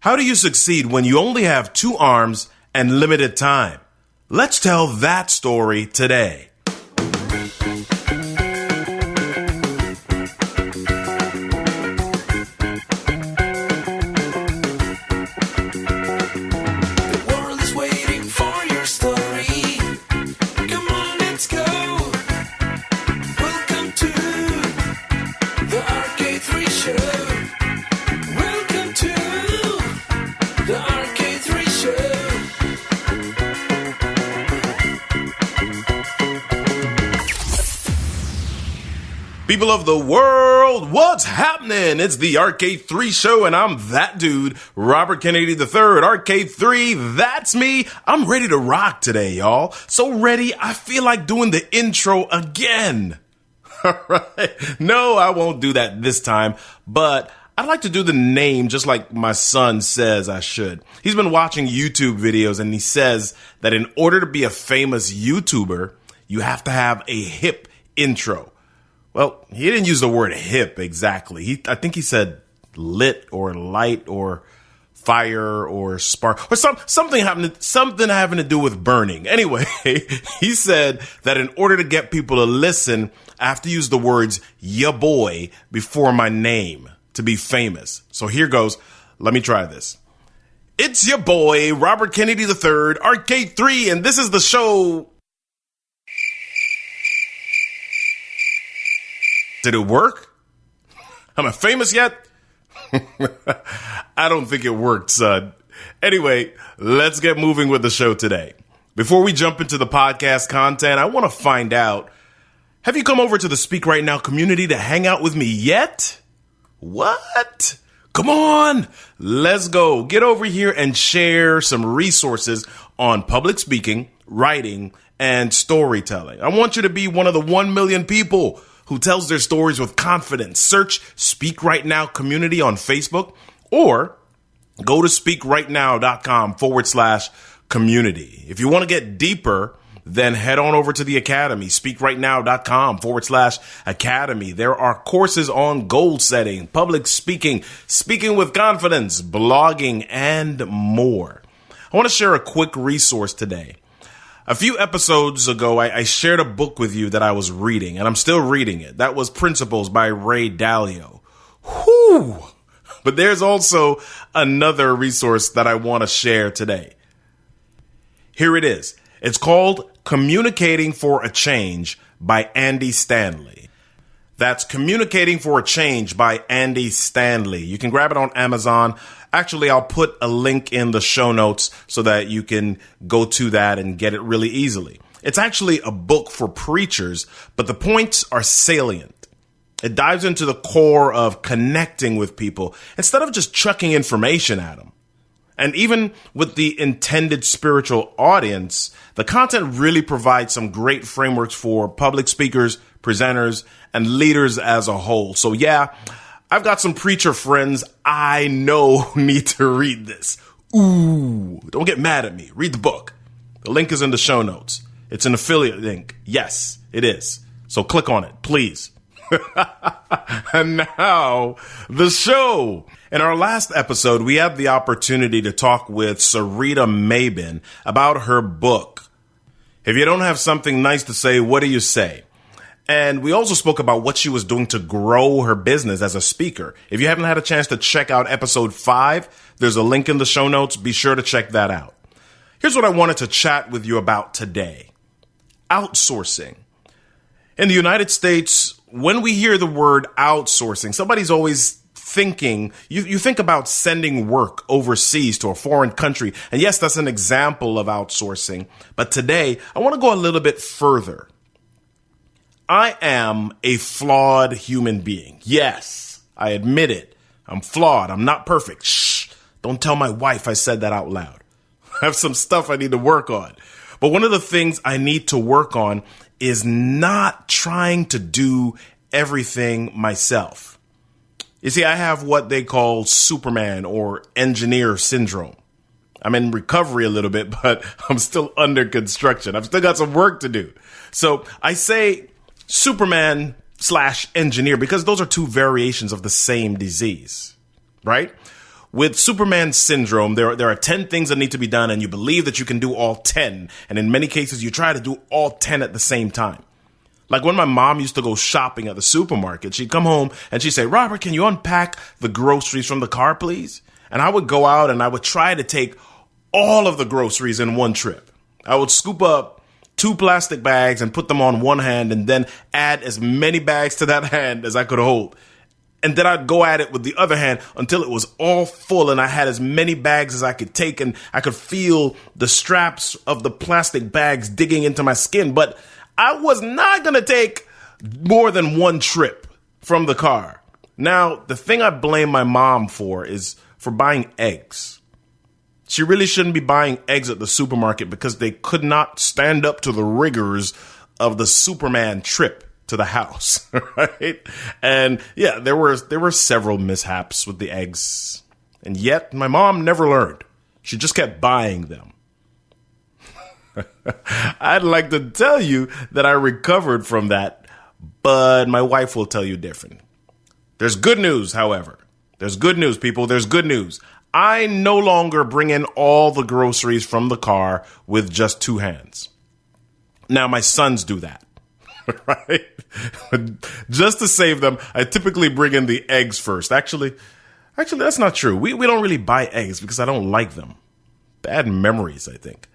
How do you succeed when you only have 2 arms and limited time? Let's tell that story today. People of the world, what's happening? It's the Arcade3 show, and I'm that dude, Robert Kennedy III. Arcade3, that's me. I'm ready to rock today, y'all. So ready, I feel like doing the intro again. All right. No, I won't do that this time, but I'd like to do the name just like my son says I should. He's been watching YouTube videos, and he says that in order to be a famous YouTuber, you have to have a hip intro. Well, he didn't use the word hip exactly. I think he said lit or light or fire or spark or something having to do with burning. Anyway, he said that in order to get people to listen, I have to use the words "ya boy" before my name to be famous. So here goes. Let me try this. It's your boy, Robert Kennedy III, Arcade3, and this is the show. Did it work? Am I famous yet? I don't think it worked, son. Anyway, let's get moving with the show today. Before we jump into the podcast content, I want to find out, have you come over to the Speak Right Now community to hang out with me yet? What? Come on, let's go. Get over here and share some resources on public speaking, writing, and storytelling. I want you to be one of the 1 million people who tells their stories with confidence. Search Speak Right Now community on Facebook or go to speakrightnow.com/community. If you want to get deeper, then head on over to the Academy, speakrightnow.com/academy. There are courses on goal setting, public speaking, speaking with confidence, blogging, and more. I want to share a quick resource today. A few episodes ago, I shared a book with you that I was reading, and I'm still reading it. That was Principles by Ray Dalio. Whew! But there's also another resource that I want to share today. Here it is. It's called Communicating for a Change by Andy Stanley. That's Communicating for a Change by Andy Stanley. You can grab it on Amazon. Actually, I'll put a link in the show notes so that you can go to that and get it really easily. It's actually a book for preachers, but the points are salient. It dives into the core of connecting with people instead of just chucking information at them. And even with the intended spiritual audience, the content really provides some great frameworks for public speakers, presenters, and leaders as a whole. So yeah, I've got some preacher friends I know need to read this. Ooh, don't get mad at me. Read the book. The link is in the show notes. It's an affiliate link. Yes, it is. So click on it, please. And now, the show. In our last episode, we had the opportunity to talk with Sarita Mabin about her book. If you don't have something nice to say, what do you say? And we also spoke about what she was doing to grow her business as a speaker. If you haven't had a chance to check out episode 5, there's a link in the show notes. Be sure to check that out. Here's what I wanted to chat with you about today. Outsourcing. In the United States, when we hear the word outsourcing, somebody's always thinking, you think about sending work overseas to a foreign country. And yes, that's an example of outsourcing. But today, I want to go a little bit further. I am a flawed human being. Yes, I admit it. I'm flawed. I'm not perfect. Shh. Don't tell my wife I said that out loud. I have some stuff I need to work on. But one of the things I need to work on is not trying to do everything myself. You see, I have what they call Superman or engineer syndrome. I'm in recovery a little bit, but I'm still under construction. I've still got some work to do. So I say Superman/engineer because those are two variations of the same disease, right? With Superman syndrome, there are 10 things that need to be done, and you believe that you can do all 10. And in many cases, you try to do all 10 at the same time. Like when my mom used to go shopping at the supermarket, she'd come home and she'd say, Robert, can you unpack the groceries from the car, please? And I would go out and I would try to take all of the groceries in one trip. I would scoop up 2 plastic bags and put them on one hand and then add as many bags to that hand as I could hold. And then I'd go at it with the other hand until it was all full and I had as many bags as I could take, and I could feel the straps of the plastic bags digging into my skin. But I was not going to take more than one trip from the car. Now, the thing I blame my mom for is for buying eggs. She really shouldn't be buying eggs at the supermarket because they could not stand up to the rigors of the Superman trip to the house, right? And yeah, there were several mishaps with the eggs, and yet my mom never learned. She just kept buying them. I'd like to tell you that I recovered from that, but my wife will tell you different. There's good news, however. There's good news, people. There's good news. I no longer bring in all the groceries from the car with just 2 hands. Now, my sons do that. Right? Just to save them, I typically bring in the eggs first. Actually, that's not true. We don't really buy eggs because I don't like them. Bad memories, I think.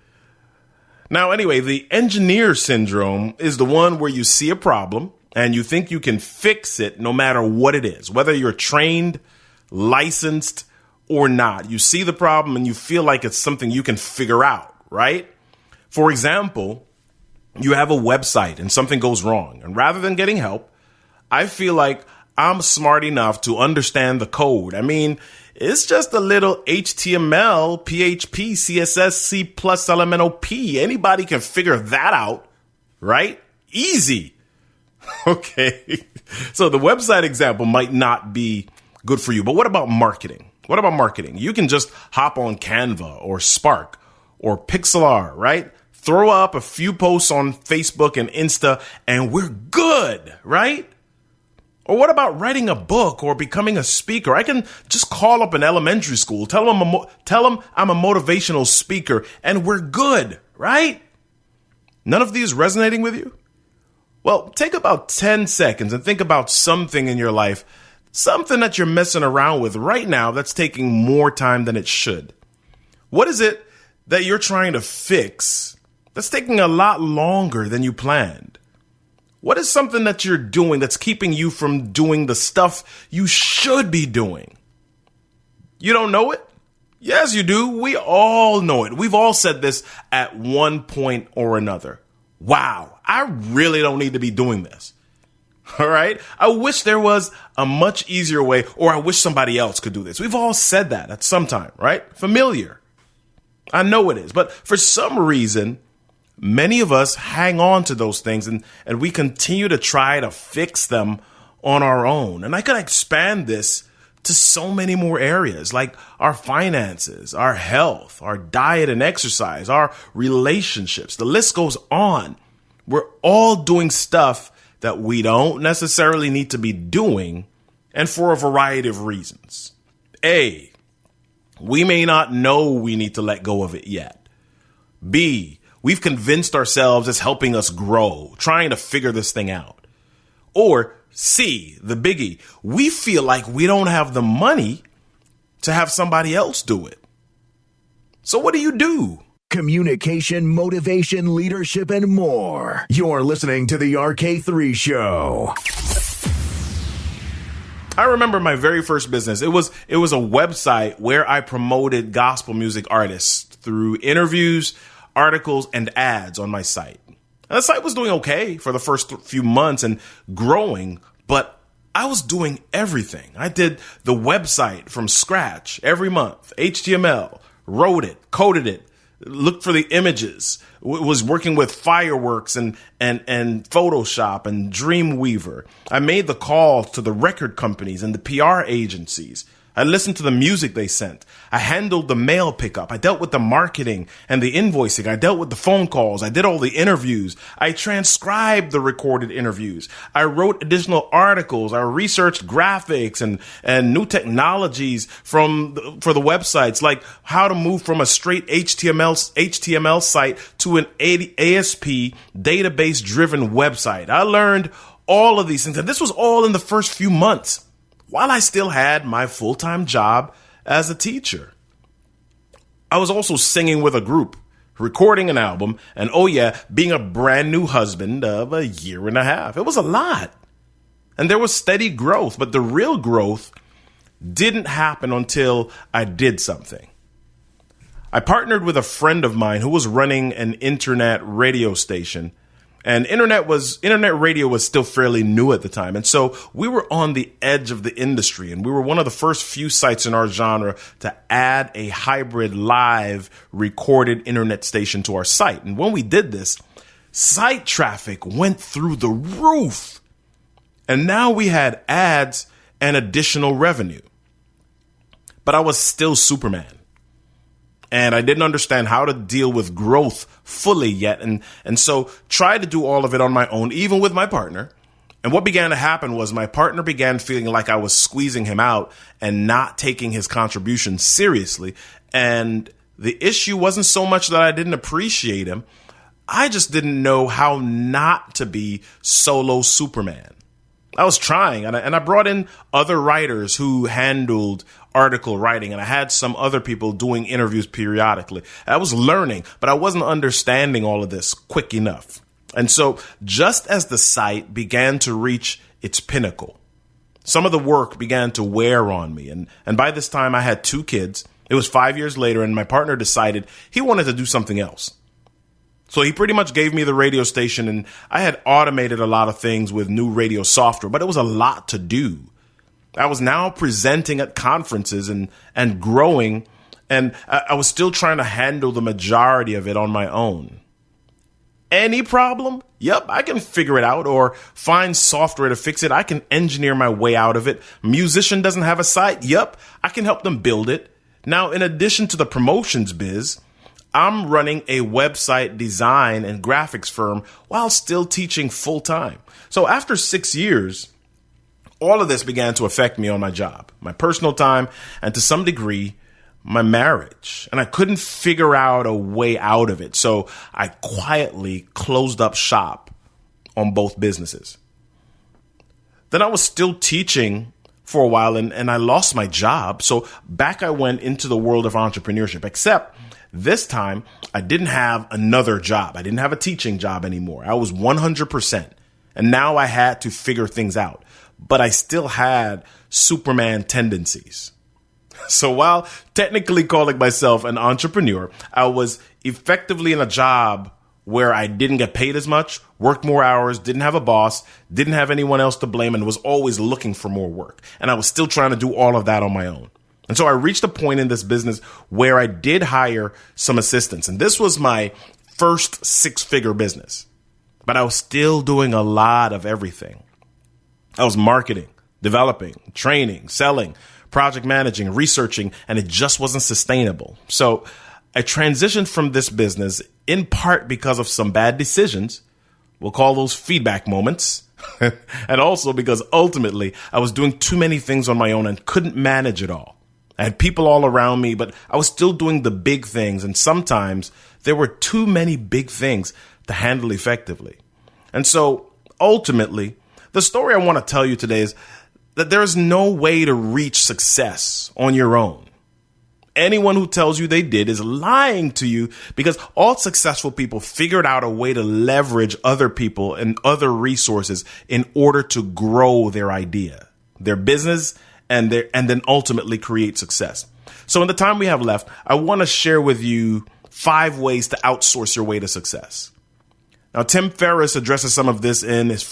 Now, anyway, the engineer syndrome is the one where you see a problem and you think you can fix it no matter what it is, whether you're trained, licensed, or not. You see the problem and you feel like it's something you can figure out, right? For example, you have a website and something goes wrong. And rather than getting help, I feel like I'm smart enough to understand the code. I mean, it's just a little HTML, PHP, CSS, C++, Elemental P. Anybody can figure that out, right? Easy. Okay. So the website example might not be good for you, but what about marketing? What about marketing? You can just hop on Canva or Spark or Pixlr, right? Throw up a few posts on Facebook and Insta, and we're good, right? Or what about writing a book or becoming a speaker? I can just call up an elementary school, tell them I'm a motivational speaker, and we're good, right? None of these resonating with you? Well, take about 10 seconds and think about something in your life, something that you're messing around with right now that's taking more time than it should. What is it that you're trying to fix that's taking a lot longer than you planned? What is something that you're doing that's keeping you from doing the stuff you should be doing? You don't know it? Yes, you do. We all know it. We've all said this at one point or another. Wow, I really don't need to be doing this. All right? I wish there was a much easier way, or I wish somebody else could do this. We've all said that at some time, right? Familiar. I know it is. But for some reason, many of us hang on to those things and we continue to try to fix them on our own. And I could expand this to so many more areas, like our finances, our health, our diet and exercise, our relationships. The list goes on. We're all doing stuff that we don't necessarily need to be doing, and for a variety of reasons. A, we may not know we need to let go of it yet. B, we've convinced ourselves it's helping us grow, trying to figure this thing out. Or C, the biggie, we feel like we don't have the money to have somebody else do it. So what do you do? Communication, motivation, leadership, and more. You're listening to the RK3 Show. I remember my very first business. It was a website where I promoted gospel music artists through interviews, articles, and ads on my site. And the site was doing okay for the first few months and growing, but I was doing everything. I did the website from scratch every month, HTML, wrote it, coded it, looked for the images, was working with Fireworks and Photoshop and Dreamweaver. I made the calls to the record companies and the PR agencies. I listened to the music they sent. I handled the mail pickup. I dealt with the marketing and the invoicing. I dealt with the phone calls. I did all the interviews. I transcribed the recorded interviews. I wrote additional articles. I researched graphics and new technologies for the websites, like how to move from a straight HTML site to an ASP database driven website. I learned all of these things. And this was all in the first few months, while I still had my full-time job as a teacher. I was also singing with a group, recording an album, and being a brand new husband of a year and a half. It was a lot. And there was steady growth, but the real growth didn't happen until I did something. I partnered with a friend of mine who was running an internet radio station. And internet radio was still fairly new at the time. And so we were on the edge of the industry, and we were one of the first few sites in our genre to add a hybrid live recorded internet station to our site. And when we did this, site traffic went through the roof. And now we had ads and additional revenue. But I was still Superman. And I didn't understand how to deal with growth fully yet. And so tried to do all of it on my own, even with my partner. And what began to happen was my partner began feeling like I was squeezing him out and not taking his contribution seriously. And the issue wasn't so much that I didn't appreciate him. I just didn't know how not to be solo Superman. I was trying, and I brought in other writers who handled article writing, and I had some other people doing interviews periodically. I was learning, but I wasn't understanding all of this quick enough. And so just as the site began to reach its pinnacle, some of the work began to wear on me. And by this time, I had 2 kids. It was 5 years later, and my partner decided he wanted to do something else. So he pretty much gave me the radio station, and I had automated a lot of things with new radio software, but it was a lot to do. I was now presenting at conferences and growing, and I was still trying to handle the majority of it on my own. Any problem? Yep, I can figure it out or find software to fix it. I can engineer my way out of it. Musician doesn't have a site? Yep, I can help them build it. Now, in addition to the promotions biz, I'm running a website design and graphics firm while still teaching full time. So after 6 years, all of this began to affect me on my job, my personal time, and to some degree, my marriage. And I couldn't figure out a way out of it. So I quietly closed up shop on both businesses. Then I was still teaching for a while and I lost my job. So back I went into the world of entrepreneurship, except this time, I didn't have another job. I didn't have a teaching job anymore. I was 100%. And now I had to figure things out. But I still had Superman tendencies. So while technically calling myself an entrepreneur, I was effectively in a job where I didn't get paid as much, worked more hours, didn't have a boss, didn't have anyone else to blame, and was always looking for more work. And I was still trying to do all of that on my own. And so I reached a point in this business where I did hire some assistants. And this was my first 6-figure business. But I was still doing a lot of everything. I was marketing, developing, training, selling, project managing, researching, and it just wasn't sustainable. So I transitioned from this business in part because of some bad decisions. We'll call those feedback moments. And also because ultimately I was doing too many things on my own and couldn't manage it all. I had people all around me, but I was still doing the big things. And sometimes there were too many big things to handle effectively. And so ultimately, the story I want to tell you today is that there is no way to reach success on your own. Anyone who tells you they did is lying to you, because all successful people figured out a way to leverage other people and other resources in order to grow their idea, their business, and then ultimately create success. So in the time we have left, I want to share with you 5 ways to outsource your way to success. Now, Tim Ferriss addresses some of this in his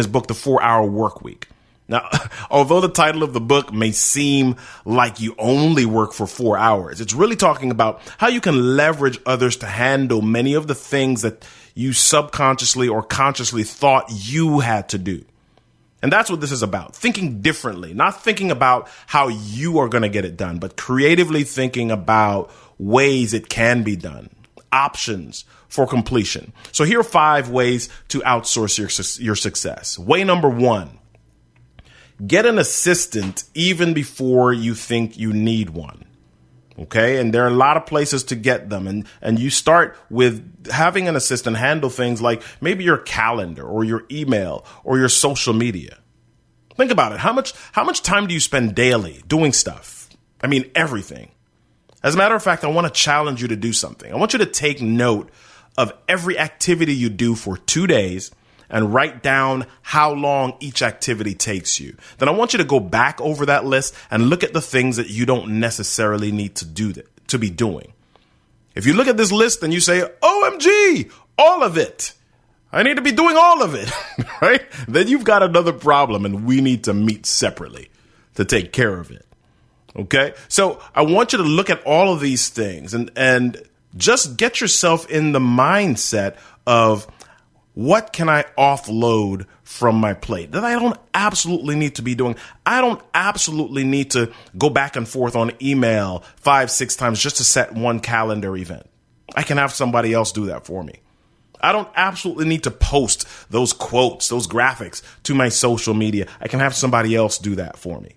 book, The 4-Hour Workweek. Now, although the title of the book may seem like you only work for 4 hours, it's really talking about how you can leverage others to handle many of the things that you subconsciously or consciously thought you had to do. And that's what this is about. Thinking differently, not thinking about how you are going to get it done, but creatively thinking about ways it can be done, options for completion. So here are 5 ways to outsource your success. Way number 1, get an assistant even before you think you need one. Okay. And there are a lot of places to get them. And you start with having an assistant handle things like maybe your calendar or your email or your social media. Think about it. How much time do you spend daily doing stuff? I mean, everything. As a matter of fact, I want to challenge you to do something. I want you to take note of every activity you do for 2 days and write down how long each activity takes you. Then I want you to go back over that list and look at the things that you don't necessarily need to be doing. If you look at this list and you say, OMG, all of it, I need to be doing all of it, right? Then you've got another problem and we need to meet separately to take care of it. Okay. So I want you to look at all of these things and just get yourself in the mindset of, what can I offload from my plate that I don't absolutely need to be doing? I don't absolutely need to go back and forth on email 5-6 times just to set one calendar event. I can have somebody else do that for me. I don't absolutely need to post those quotes, those graphics to my social media. I can have somebody else do that for me.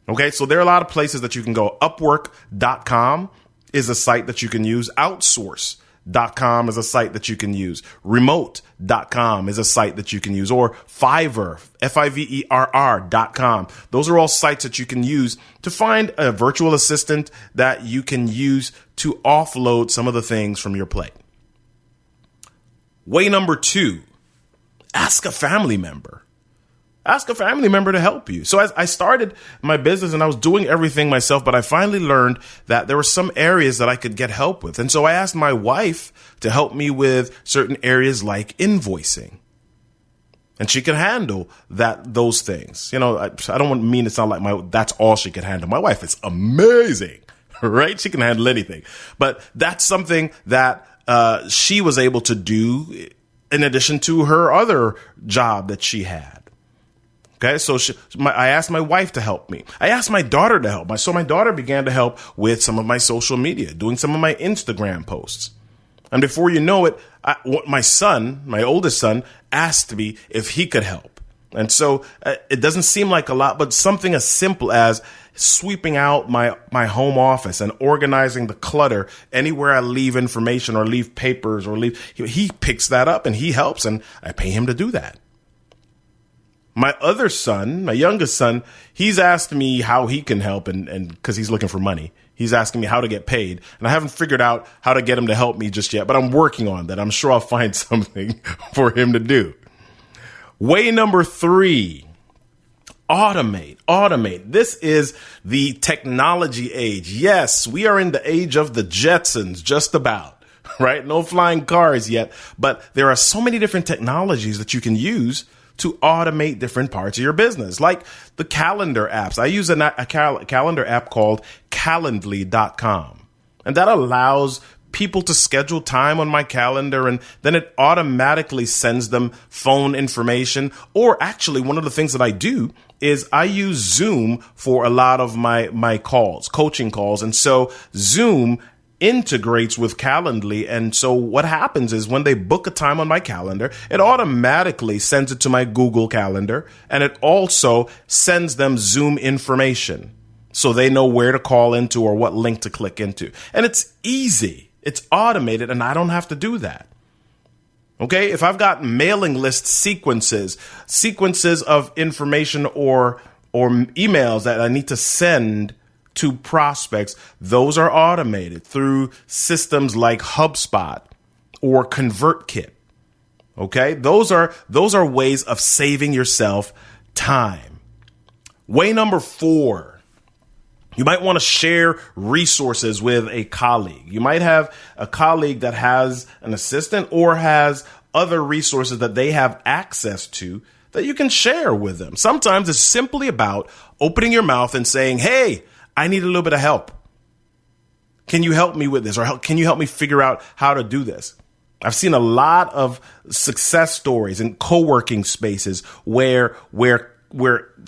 Okay, so there are a lot of places that you can go. Upwork.com is a site that you can use. Outsource.com is a site that you can use. Remote.com is a site that you can use. Or Fiverr, Fiverr.com. Those are all sites that you can use to find a virtual assistant that you can use to offload some of the things from your plate. Way number 2, ask a family member. Ask a family member to help you. So as I started my business and I was doing everything myself, but I finally learned that there were some areas that I could get help with. And so I asked my wife to help me with certain areas like invoicing. And she could handle those things. You know, I don't want mean to sound like that's all she could handle. My wife is amazing, right? She can handle anything. But that's something that she was able to do in addition to her other job that she had. Okay, so I asked my wife to help me. I asked my daughter to help. So my daughter began to help with some of my social media, doing some of my Instagram posts. And before you know it, my oldest son, asked me if he could help. And so it doesn't seem like a lot, but something as simple as sweeping out my home office and organizing the clutter anywhere I leave information or leave papers or he picks that up and he helps, and I pay him to do that. My other son, my youngest son, he's asked me how he can help and because he's looking for money. He's asking me how to get paid, and I haven't figured out how to get him to help me just yet, but I'm working on that. I'm sure I'll find something for him to do. Way number 3, automate. This is the technology age. Yes, we are in the age of the Jetsons, just about, right? No flying cars yet, but there are so many different technologies that you can use to automate different parts of your business, like the calendar apps. I use a calendar app called Calendly.com, and that allows people to schedule time on my calendar, and then it automatically sends them phone information. Or actually, one of the things that I do is I use Zoom for a lot of my calls, coaching calls. And so Zoom integrates with Calendly. And so what happens is when they book a time on my calendar, it automatically sends it to my Google Calendar, and it also sends them Zoom information so they know where to call into or what link to click into. And it's easy. It's automated, and I don't have to do that. Okay, if I've got mailing list sequences of information or emails that I need to send to prospects, those are automated through systems like Hubspot or ConvertKit. Okay, those are ways of saving yourself time. Way number 4, you might want to share resources with a colleague. You might have a colleague that has an assistant or has other resources that they have access to that you can share with them. Sometimes it's simply about opening your mouth and saying, hey, I need a little bit of help. Can you help me with this? Or can you help me figure out how to do this? I've seen a lot of success stories in co-working spaces where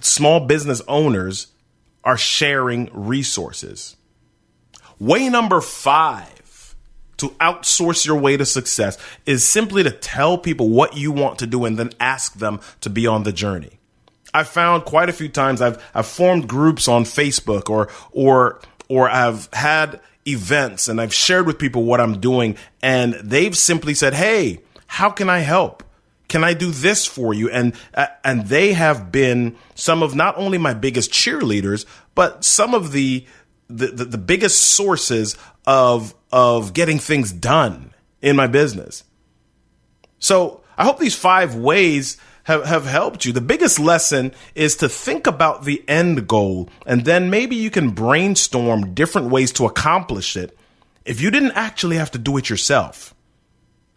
small business owners are sharing resources. Way number 5 to outsource your way to success is simply to tell people what you want to do and then ask them to be on the journey. I've found quite a few times I've formed groups on Facebook or I've had events and I've shared with people what I'm doing, and they've simply said, "Hey, how can I help? Can I do this for you?" And they have been some of not only my biggest cheerleaders, but some of the biggest sources of getting things done in my business. So I hope these 5 ways have helped you. The biggest lesson is to think about the end goal, and then maybe you can brainstorm different ways to accomplish it if you didn't actually have to do it yourself.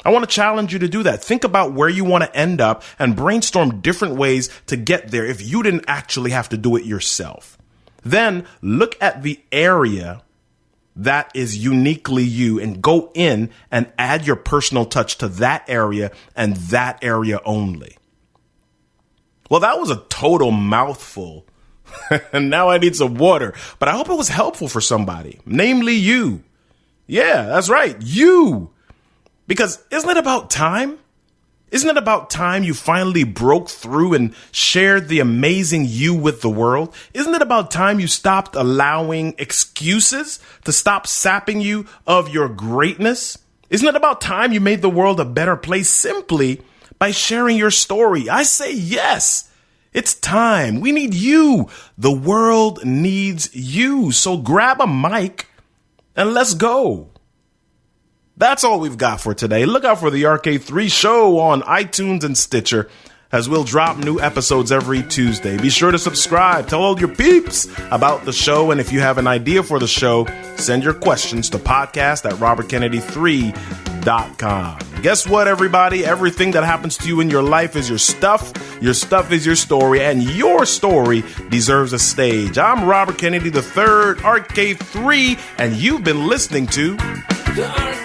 I want to challenge you to do that. Think about where you want to end up and brainstorm different ways to get there if you didn't actually have to do it yourself. Then look at the area that is uniquely you and go in and add your personal touch to that area and that area only. Well, that was a total mouthful. And now I need some water. But I hope it was helpful for somebody, namely you. Yeah, that's right. You. Because isn't it about time? Isn't it about time you finally broke through and shared the amazing you with the world? Isn't it about time you stopped allowing excuses to stop sapping you of your greatness? Isn't it about time you made the world a better place simply by sharing your story? I say yes. It's time. We need you. The world needs you. So grab a mic and let's go. That's all we've got for today. Look out for the RK3 show on iTunes and Stitcher, as we'll drop new episodes every Tuesday. Be sure to subscribe. Tell all your peeps about the show. And if you have an idea for the show, send your questions to podcast@robertkennedy3.com. Guess what, everybody? Everything that happens to you in your life is your stuff. Your stuff is your story, and your story deserves a stage. I'm Robert Kennedy III, RK3, and you've been listening to The